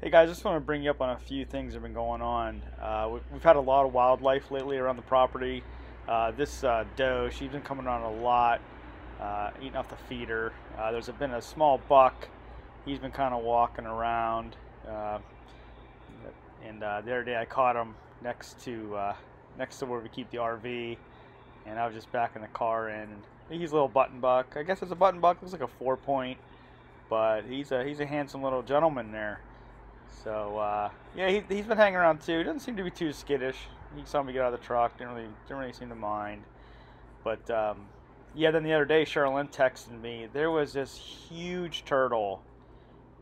Hey guys, just want to bring you up on a few things that have been going on. We've had a lot of wildlife lately around the property. This doe, she's been coming around a lot, eating off the feeder. There's been a small buck. He's been kind of walking around. The other day I caught him next to where we keep the RV, and I was just backing the car in. And he's a little button buck. I guess it's a button buck. Looks like a 4-point, but he's a handsome little gentleman there. So yeah, he's been hanging around too. Doesn't seem to be too skittish. He saw me get out of the truck. Didn't really seem to mind. But yeah, then the other day, Charlene texted me. There was this huge turtle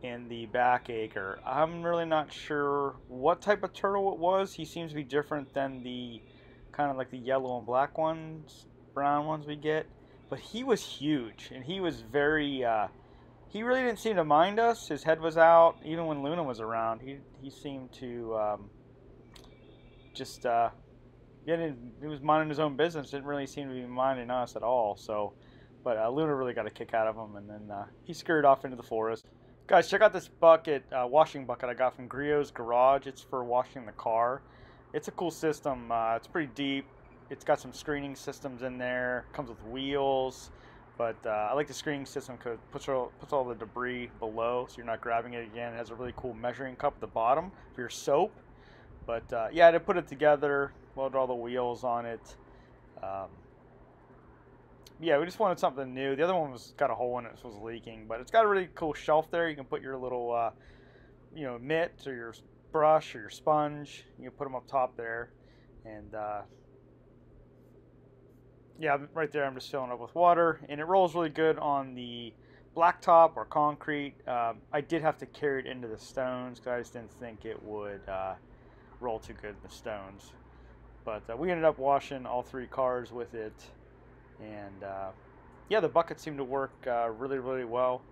in the back acre. I'm really not sure what type of turtle it was. He seems to be different than the kind of like the yellow and black ones, brown ones we get. But he was huge, and he was very. He really didn't seem to mind us. His head was out. Even when Luna was around, he seemed to he was minding his own business. Didn't really seem to be minding us at all. So, but Luna really got a kick out of him, and then he scurried off into the forest. Guys, check out this bucket, washing bucket I got from Griots Garage. It's for washing the car. It's a cool system. It's pretty deep. It's got some screening systems in there. Comes with wheels. But I like the screening system because it puts all the debris below, so you're not grabbing it again. It has a really cool measuring cup at the bottom for your soap. But yeah, to put it together, load all the wheels on it. Yeah, we just wanted something new. The other one got a hole in it, so it was leaking. But it's got a really cool shelf there. You can put your little, mitt or your brush or your sponge. You can put them up top there, and yeah, right there I'm just filling up with water, and it rolls really good on the blacktop or concrete. I did have to carry it into the stones because I just didn't think it would roll too good in the stones. But we ended up washing all 3 cars with it, and yeah, the bucket seemed to work really, really well,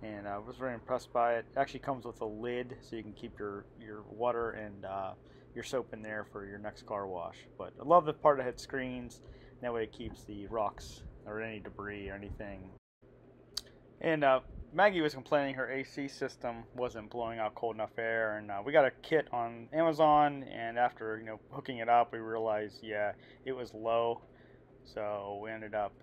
and I was very impressed by it. It actually comes with a lid, so you can keep your water and your soap in there for your next car wash. But I love the part that had screens. That way it keeps the rocks or any debris or anything. And Maggie was complaining her AC system wasn't blowing out cold enough air, and we got a kit on Amazon, and after hooking it up, we realized yeah, it was low, so we ended up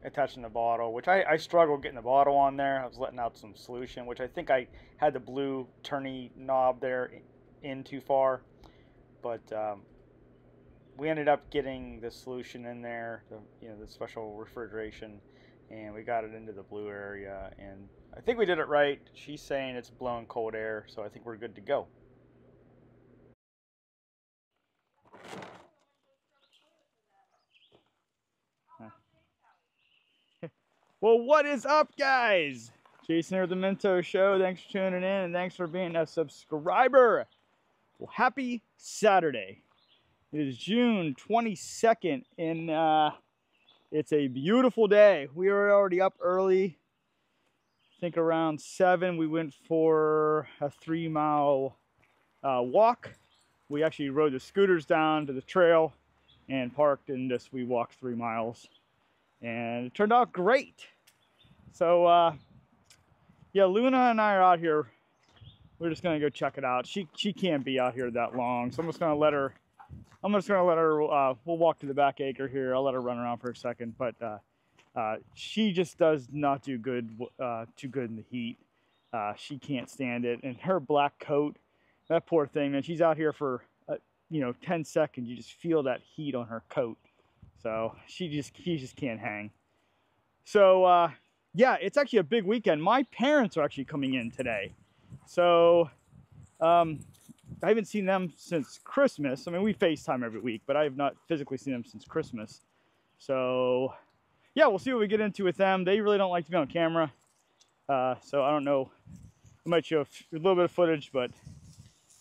attaching the bottle, which I struggled getting the bottle on there. I was letting out some solution, which I think I had the blue turny knob there in too far, but we ended up getting the solution in there, the special refrigeration, and we got it into the blue area, and I think we did it right. She's saying it's blowing cold air, so I think we're good to go. Well, what is up, guys? Jason here with the Minto Show. Thanks for tuning in, and thanks for being a subscriber. Well, happy Saturday. It is June 22nd, and it's a beautiful day. We were already up early. I think around 7, we went for a 3-mile walk. We actually rode the scooters down to the trail and parked, and we walked 3 miles. And it turned out great. So, yeah, Luna and I are out here. We're just gonna go check it out. She can't be out here that long, so I'm just gonna let her. We'll walk to the back acre here. I'll let her run around for a second, but she just does not do too good in the heat. She can't stand it, and her black coat, that poor thing, man. She's out here for 10 seconds. You just feel that heat on her coat, so she just can't hang. So yeah, it's actually a big weekend. My parents are actually coming in today, so I haven't seen them since Christmas. I mean, we FaceTime every week, but I have not physically seen them since Christmas. So, yeah, we'll see what we get into with them. They really don't like to be on camera. So I don't know. I might show a little bit of footage, but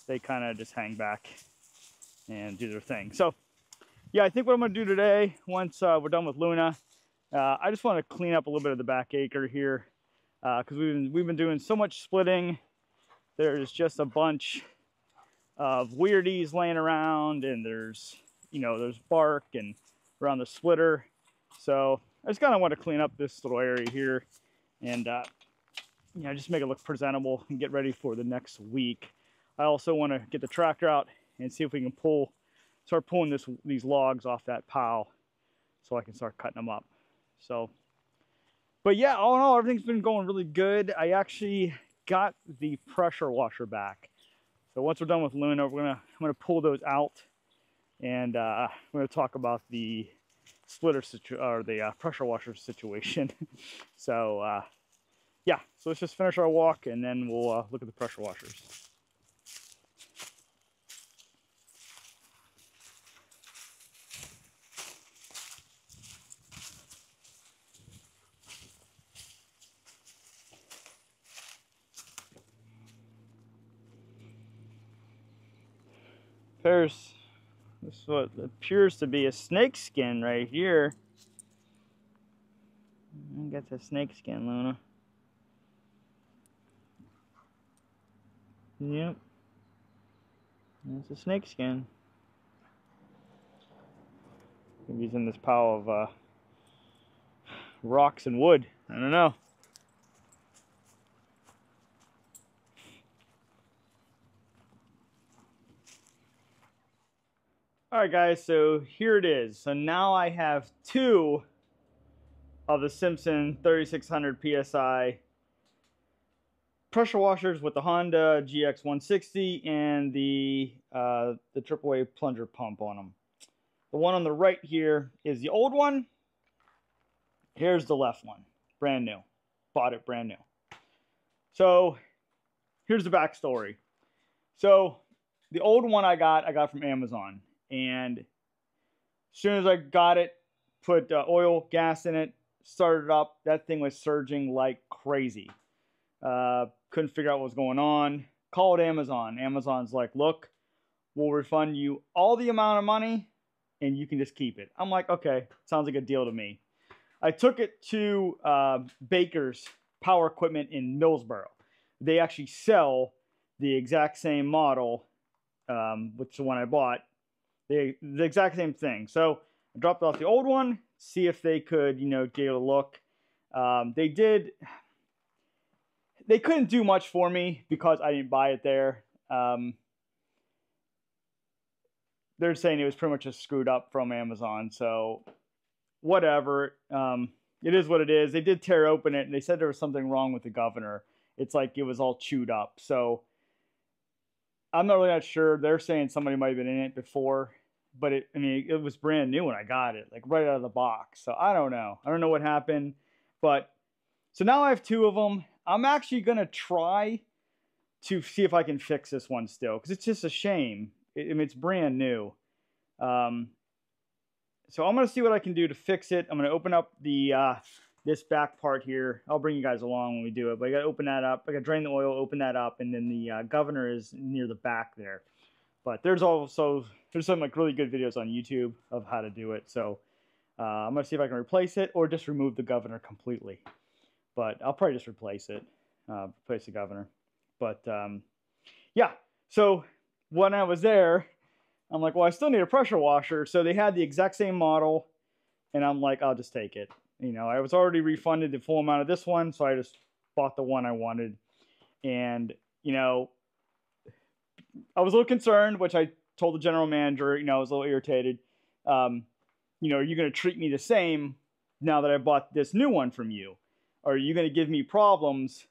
they kind of just hang back and do their thing. So, yeah, I think what I'm going to do today, once we're done with Luna, I just want to clean up a little bit of the back acre here because we've been doing so much splitting. There's just a bunch of weirdies laying around, and there's bark and around the splitter. So I just kind of want to clean up this little area here and you know, just make it look presentable and get ready for the next week. I also want to get the tractor out and see if we can start pulling these logs off that pile so I can start cutting them up. So, but yeah, all in all, everything's been going really good. I actually got the pressure washer back. So once we're done with Luna, I'm gonna pull those out, and we're gonna talk about the splitter or the pressure washer situation. So yeah, so let's just finish our walk, and then we'll look at the pressure washers. This is what appears to be a snake skin right here. I got the snake skin, Luna. Yep. It's a snake skin. Maybe he's in this pile of rocks and wood. I don't know. Alright guys, so here it is. So now I have 2 of the Simpson 3600 PSI pressure washers with the Honda GX160 and the AAA plunger pump on them. The one on the right here is the old one. Here's the left one, brand new. Bought it brand new. So here's the backstory. So the old one I got from Amazon. And as soon as I got it, put oil, gas in it, started it up, that thing was surging like crazy. Couldn't figure out what was going on. Called Amazon. Amazon's like, look, we'll refund you all the amount of money and you can just keep it. I'm like, okay, sounds like a deal to me. I took it to Baker's Power Equipment in Millsboro. They actually sell the exact same model, which is the one I bought. The exact same thing. So I dropped off the old one, see if they could, you know, give it a look. They did. They couldn't do much for me because I didn't buy it there. They're saying it was pretty much just screwed up from Amazon. So whatever. It is what it is. They did tear open it, and they said there was something wrong with the governor. It's like it was all chewed up. So I'm not sure. They're saying somebody might have been in it before, but I mean, it was brand new when I got it, like right out of the box. So I don't know. I don't know what happened, but so now I have 2 of them. I'm actually going to try to see if I can fix this one still, because it's just a shame. I mean, it's brand new. So I'm going to see what I can do to fix it. I'm going to open up the this back part here. I'll bring you guys along when we do it, but I got to open that up. I got to drain the oil, open that up, and then the governor is near the back there. But there's some like really good videos on YouTube of how to do it. So I'm going to see if I can replace it or just remove the governor completely. But I'll probably just replace it, replace the governor. But yeah, so when I was there, I'm like, well, I still need a pressure washer. So they had the exact same model, and I'm like, I'll just take it. You know, I was already refunded the full amount of this one, so I just bought the one I wanted. And, you know, I was a little concerned, which I told the general manager, you know, I was a little irritated. You know, are you going to treat me the same now that I bought this new one from you? Or are you going to give me problems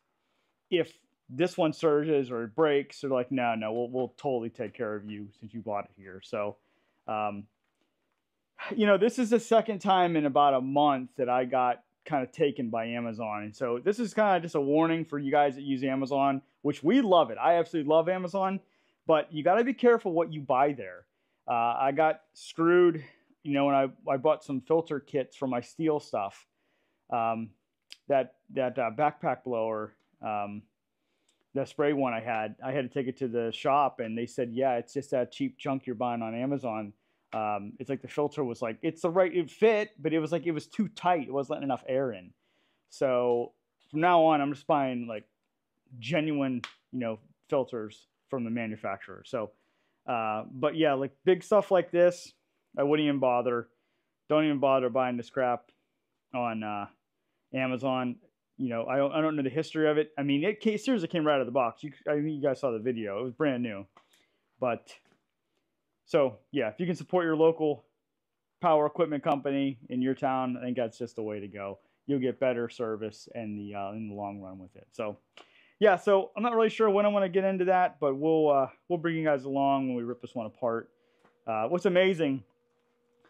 if this one surges or it breaks? Or like, no, we'll totally take care of you since you bought it here. So, you know, this is the second time in about a month that I got kind of taken by Amazon. And so this is kind of just a warning for you guys that use Amazon, which we love it. I absolutely love Amazon, but you got to be careful what you buy there. I got screwed, you know, when I bought some filter kits for my Stihl stuff. That backpack blower, the spray one I had to take it to the shop, and they said, yeah, it's just that cheap junk you're buying on Amazon. It's like the filter was like, it's the right, it fit, but it was like, it was too tight. It wasn't letting enough air in. So from now on, I'm just buying like genuine, you know, filters from the manufacturer. So, but yeah, like big stuff like this, I wouldn't even bother. Don't even bother buying this crap on Amazon. You know, I don't know the history of it. I mean, seriously came right out of the box. I think you guys saw the video. It was brand new. But so yeah, if you can support your local power equipment company in your town, I think that's just the way to go. You'll get better service in the long run with it. So yeah, so I'm not really sure when I want to get into that, but we'll bring you guys along when we rip this one apart. What's amazing,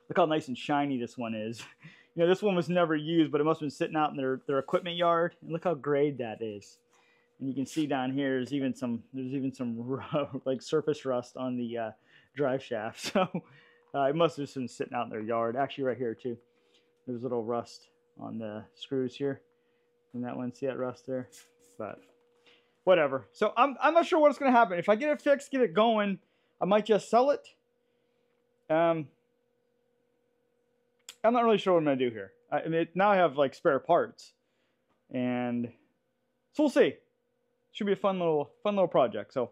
look how nice and shiny this one is. You know, this one was never used, but it must have been sitting out in their equipment yard. And look how grayed that is. And you can see down here, there's even some like surface rust on the drive shaft. So it must have just been sitting out in their yard. Actually, right here too, there's a little rust on the screws here. And that one, see that rust there? But whatever. So I'm not sure what's going to happen. If I get it fixed, get it going, I might just sell it. I'm not really sure what I'm going to do here. I mean, now I have like spare parts, and so we'll see. Should be a fun little project. So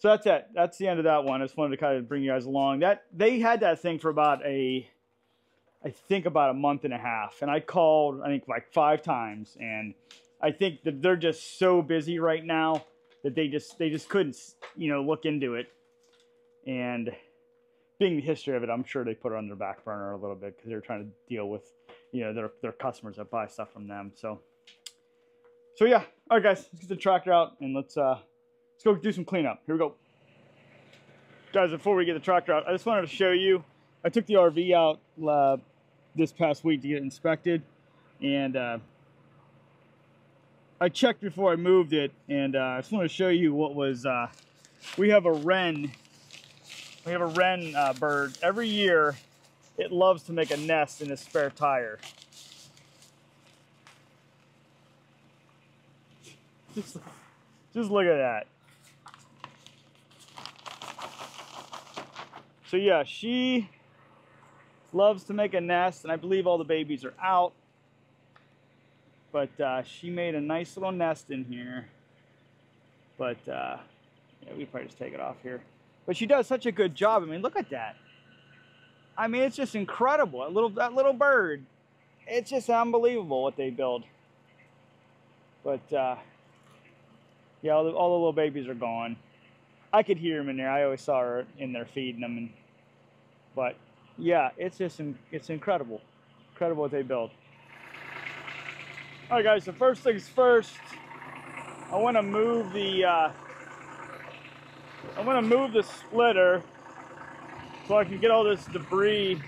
that's it. That's the end of that one. I just wanted to kind of bring you guys along. That they had that thing for about I think about a month and a half, and I called I think like 5 times, and I think that they're just so busy right now that they just couldn't, you know, look into it. And being the history of it, I'm sure they put it on their back burner a little bit because they're trying to deal with, you know, their customers that buy stuff from them. So yeah. All right, guys, let's get the tractor out and let's go do some cleanup. Here we go. Guys, before we get the tractor out, I just wanted to show you, I took the RV out this past week to get it inspected, and I checked before I moved it, and I just wanted to show you what was, we have a wren bird. Every year, it loves to make a nest in a spare tire. Just look at that. So yeah, she loves to make a nest, and I believe all the babies are out. But she made a nice little nest in here. But yeah, we probably just take it off here. But she does such a good job. I mean, look at that. I mean, it's just incredible. That little bird. It's just unbelievable what they build. But yeah, all the little babies are gone. I could hear them in there. I always saw her in there feeding them. But yeah, it's incredible. Incredible what they build. All right, guys. So first things first, I want to move the splitter so I can get all this debris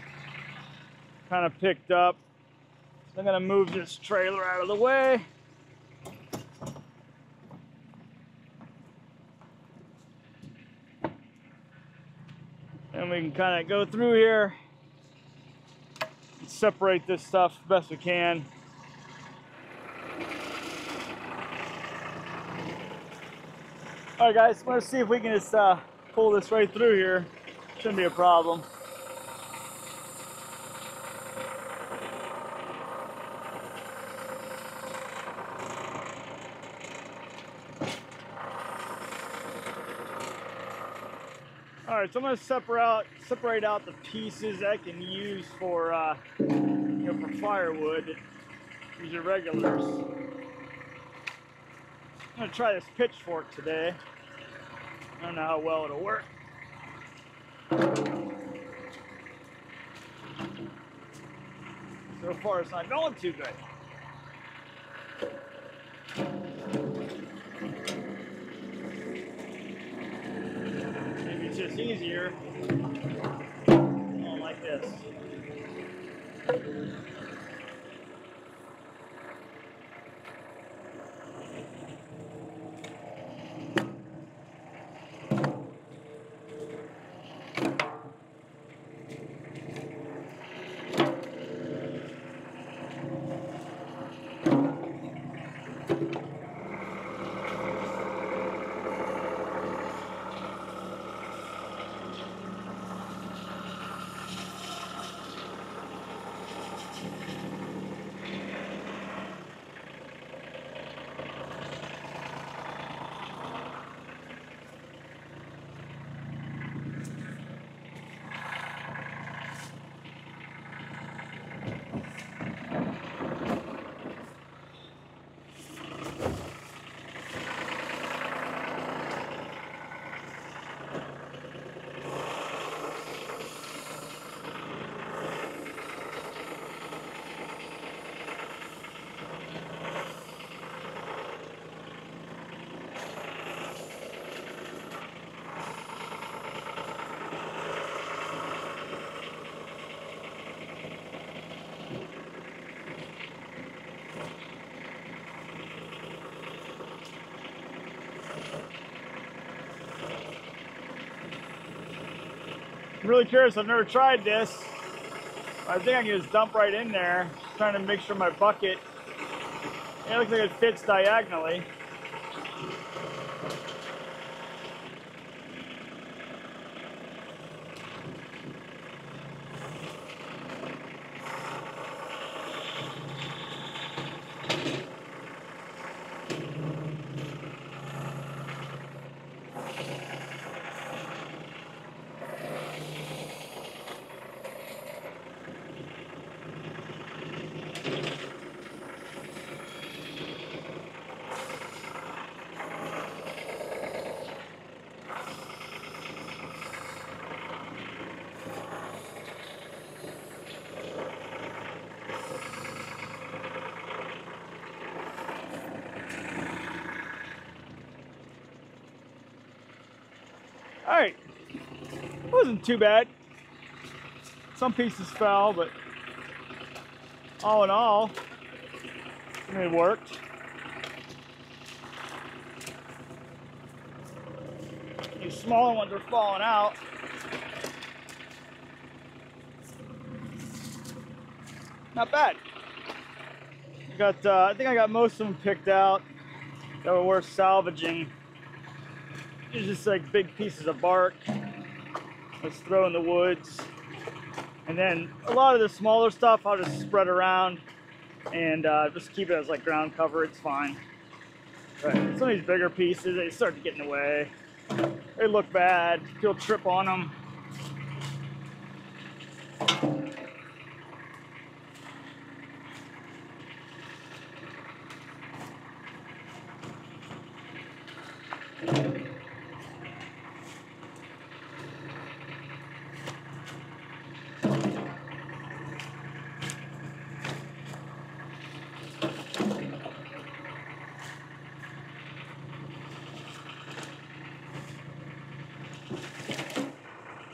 kind of picked up. So I'm going to move this trailer out of the way. And we can kind of go through here and separate this stuff as best we can. All right, guys, let's see if we can just pull this right through here. Shouldn't be a problem. All right, so I'm going to separate out the pieces I can use for, you know, for firewood. These are regulars. I'm going to try this pitchfork today. I don't know how well it'll work. So far, it's not going too good. Maybe it's just easier. Like this. I'm really curious, I've never tried this. I think I can just dump right in there. Just trying to make sure my bucket, it looks like it fits diagonally. Alright, wasn't too bad. Some pieces fell, but all in all, it worked. These smaller ones are falling out. Not bad. I think I got most of them picked out that were worth salvaging. It's just like big pieces of bark. Let's throw in the woods. And then a lot of the smaller stuff I'll just spread around and just keep it as like ground cover. It's fine. But some of these bigger pieces, they start to get in the way. They look bad. You'll trip on them.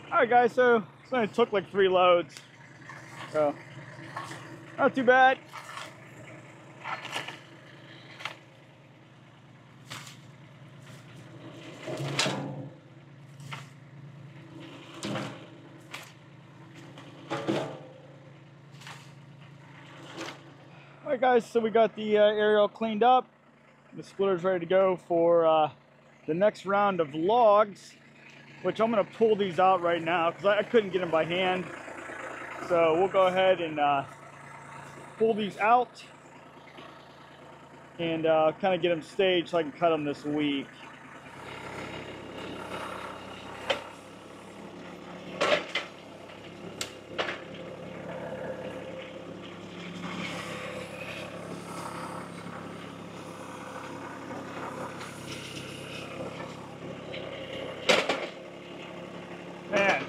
Alright guys, so this only took like 3 loads, so not too bad. Alright guys, so we got the area cleaned up. The splitter's ready to go for the next round of logs, which I'm going to pull these out right now because I couldn't get them by hand. So we'll go ahead and pull these out and kind of get them staged so I can cut them this week. Man,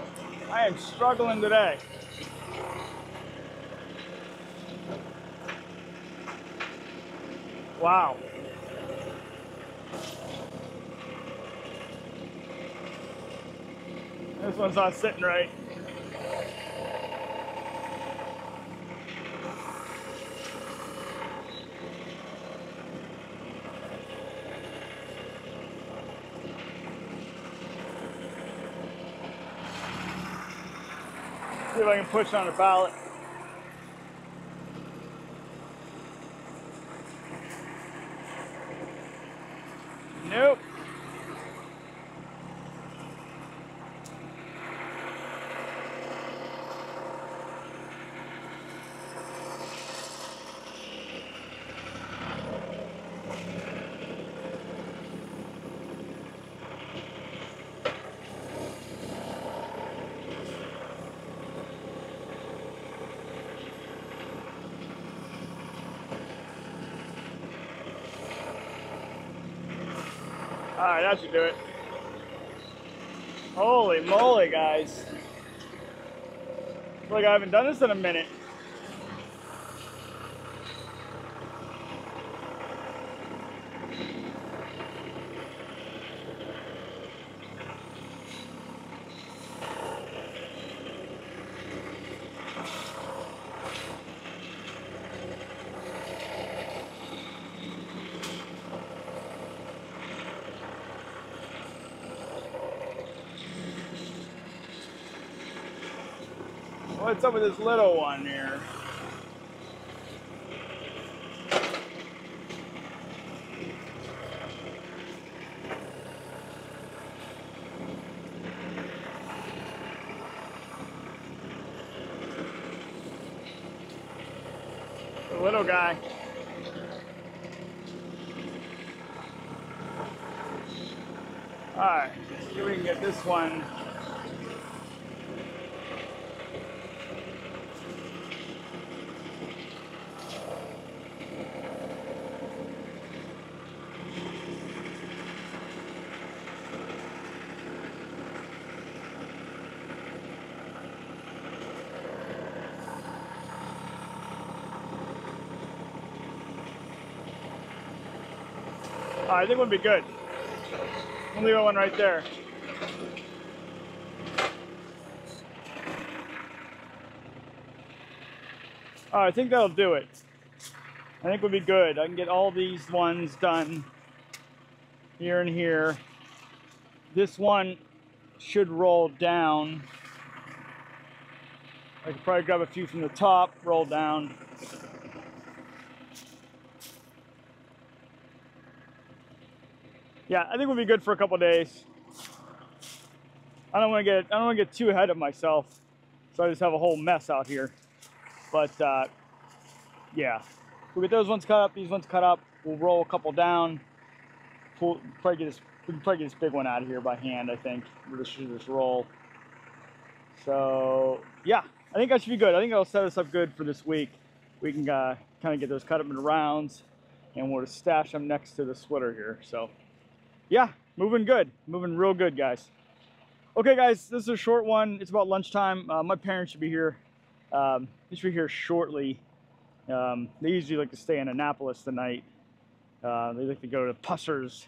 I am struggling today. Wow. This one's not sitting right. See if I can push on the pallet. Nope. Alright, that should do it. Holy moly, guys. It's like I haven't done this in a minute. What's up with this little one here? The little guy. Alright, let's see if we can get this one. I think we'll be good. We'll leave one right there. I think that'll do it. I think we'll be good. I can get all these ones done here and here. This one should roll down. I could probably grab a few from the top, roll down. Yeah, I think we'll be good for a couple days. I don't want to get too ahead of myself, so I just have a whole mess out here. But yeah, we'll get those ones cut up. These ones cut up. We'll roll a couple down. We can probably get this big one out of here by hand. I think we'll just roll. So yeah, I think that should be good. I think it'll set us up good for this week. We can kind of get those cut up in rounds, and we'll just stash them next to the splitter here. So yeah, moving good, moving real good, guys. Okay, guys, this is a short one. It's about lunchtime. My parents should be here. They should be here shortly. They usually like to stay in Annapolis tonight. They like to go to Pusser's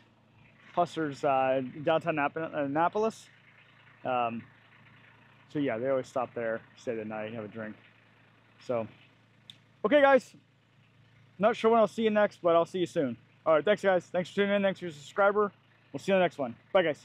downtown Annapolis. So yeah, they always stop there, stay the night, have a drink. So, okay, guys. Not sure when I'll see you next, but I'll see you soon. All right, thanks, guys. Thanks for tuning in. Thanks for your subscriber. We'll see you on the next one. Bye, guys.